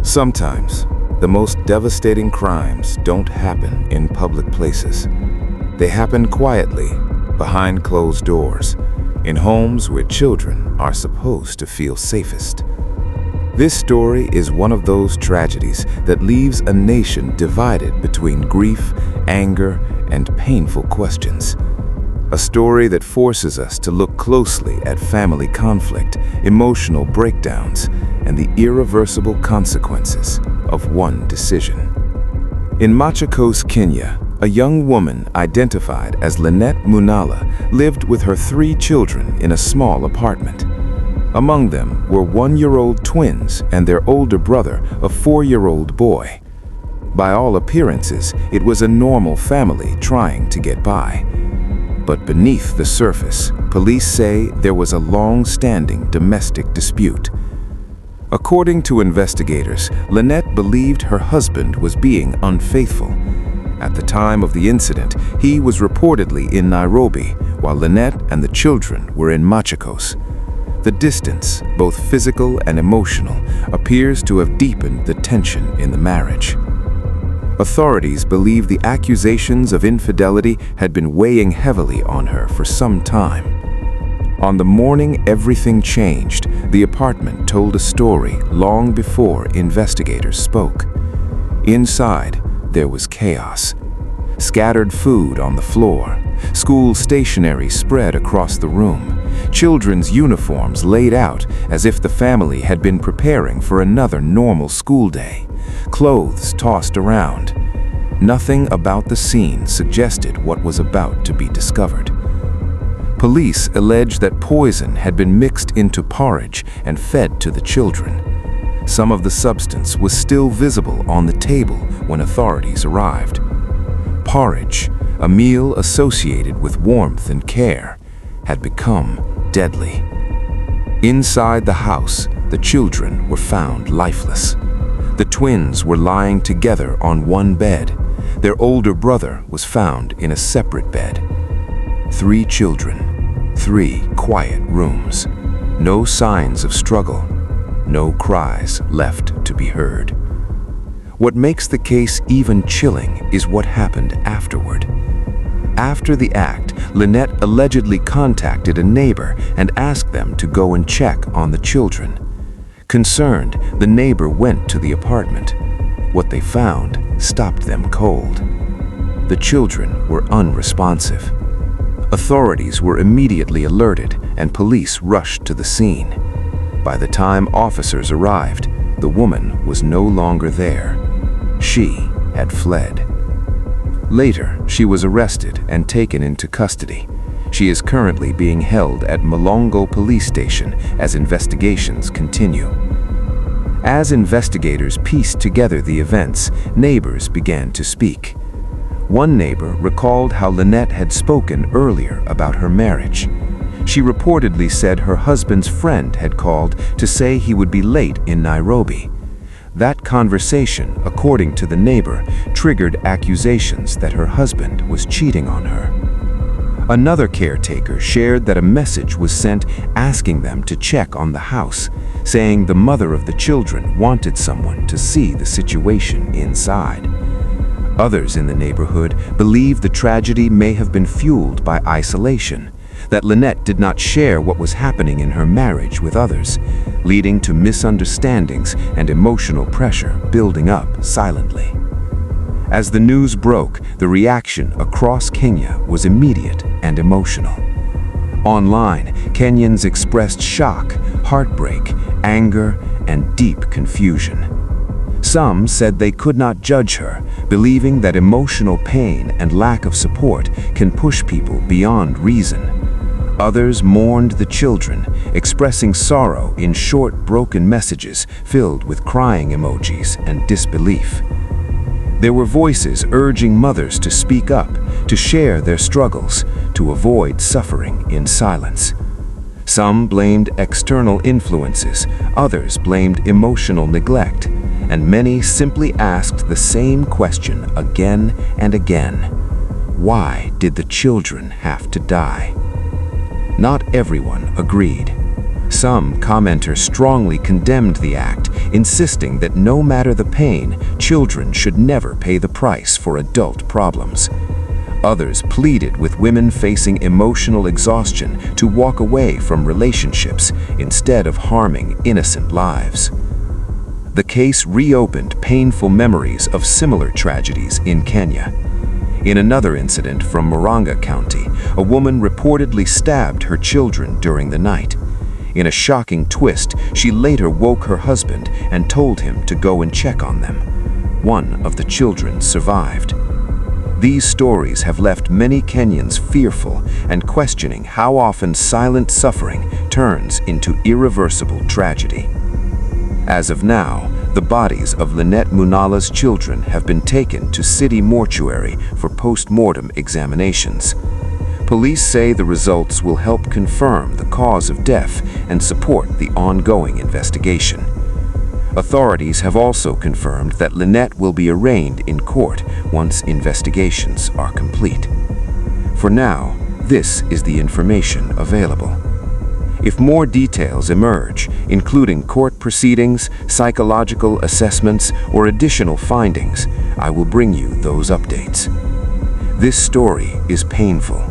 Sometimes, the most devastating crimes don't happen in public places. They happen quietly, behind closed doors, in homes where children are supposed to feel safest. This story is one of those tragedies that leaves a nation divided between grief, anger, and painful questions. A story that forces us to look closely at family conflict, emotional breakdowns, and the irreversible consequences of one decision. In Machakos, Kenya, a young woman identified as Lynette Munala lived with her 3 children in a small apartment. Among them were 1-year-old twins and their older brother, a 4-year-old boy. By all appearances, it was a normal family trying to get by. But beneath the surface, police say there was a long-standing domestic dispute. According to investigators, Lynette believed her husband was being unfaithful. At the time of the incident, he was reportedly in Nairobi, while Lynette and the children were in Machakos. The distance, both physical and emotional, appears to have deepened the tension in the marriage. Authorities believe the accusations of infidelity had been weighing heavily on her for some time. On the morning everything changed, the apartment told a story long before investigators spoke. Inside, there was chaos. Scattered food on the floor, school stationery spread across the room, children's uniforms laid out as if the family had been preparing for another normal school day, clothes tossed around. Nothing about the scene suggested what was about to be discovered. Police alleged that poison had been mixed into porridge and fed to the children. Some of the substance was still visible on the table when authorities arrived. Porridge, a meal associated with warmth and care, had become deadly. Inside the house, the children were found lifeless. The twins were lying together on one bed. Their older brother was found in a separate bed. 3 children, 3 quiet rooms. No signs of struggle, no cries left to be heard. What makes the case even chilling is what happened afterward. After the act, Lynette allegedly contacted a neighbor and asked them to go and check on the children. Concerned, the neighbor went to the apartment. What they found stopped them cold. The children were unresponsive. Authorities were immediately alerted and police rushed to the scene. By the time officers arrived, the woman was no longer there. She had fled. Later, she was arrested and taken into custody. She is currently being held at Malongo Police Station as investigations continue. As investigators pieced together the events, neighbors began to speak. One neighbor recalled how Lynette had spoken earlier about her marriage. She reportedly said her husband's friend had called to say he would be late in Nairobi. That conversation, according to the neighbor, triggered accusations that her husband was cheating on her. Another caretaker shared that a message was sent asking them to check on the house, saying the mother of the children wanted someone to see the situation inside. Others in the neighborhood believe the tragedy may have been fueled by isolation, that Lynette did not share what was happening in her marriage with others, leading to misunderstandings and emotional pressure building up silently. As the news broke, the reaction across Kenya was immediate and emotional. Online, Kenyans expressed shock, heartbreak, anger, and deep confusion. Some said they could not judge her, believing that emotional pain and lack of support can push people beyond reason. Others mourned the children, expressing sorrow in short, broken messages filled with crying emojis and disbelief. There were voices urging mothers to speak up, to share their struggles, to avoid suffering in silence. Some blamed external influences, others blamed emotional neglect, and many simply asked the same question again and again. Why did the children have to die? Not everyone agreed. Some commenters strongly condemned the act, insisting that no matter the pain, children should never pay the price for adult problems. Others pleaded with women facing emotional exhaustion to walk away from relationships instead of harming innocent lives. The case reopened painful memories of similar tragedies in Kenya. In another incident from Murang'a County, a woman reportedly stabbed her children during the night. In a shocking twist, she later woke her husband and told him to go and check on them. One of the children survived. These stories have left many Kenyans fearful and questioning how often silent suffering turns into irreversible tragedy. As of now, the bodies of Lynette Munala's children have been taken to city mortuary for post-mortem examinations. Police say the results will help confirm the cause of death and support the ongoing investigation. Authorities have also confirmed that Lynette will be arraigned in court once investigations are complete. For now, this is the information available. If more details emerge, including court proceedings, psychological assessments, or additional findings, I will bring you those updates. This story is painful,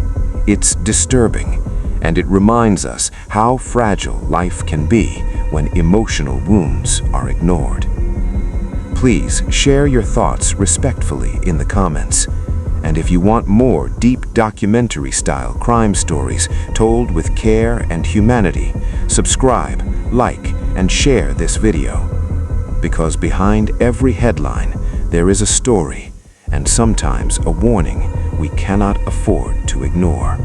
it's disturbing, and it reminds us how fragile life can be when emotional wounds are ignored. Please share your thoughts respectfully in the comments. And if you want more deep documentary-style crime stories told with care and humanity, subscribe, like, and share this video. Because behind every headline, there is a story, and sometimes a warning we cannot afford to ignore.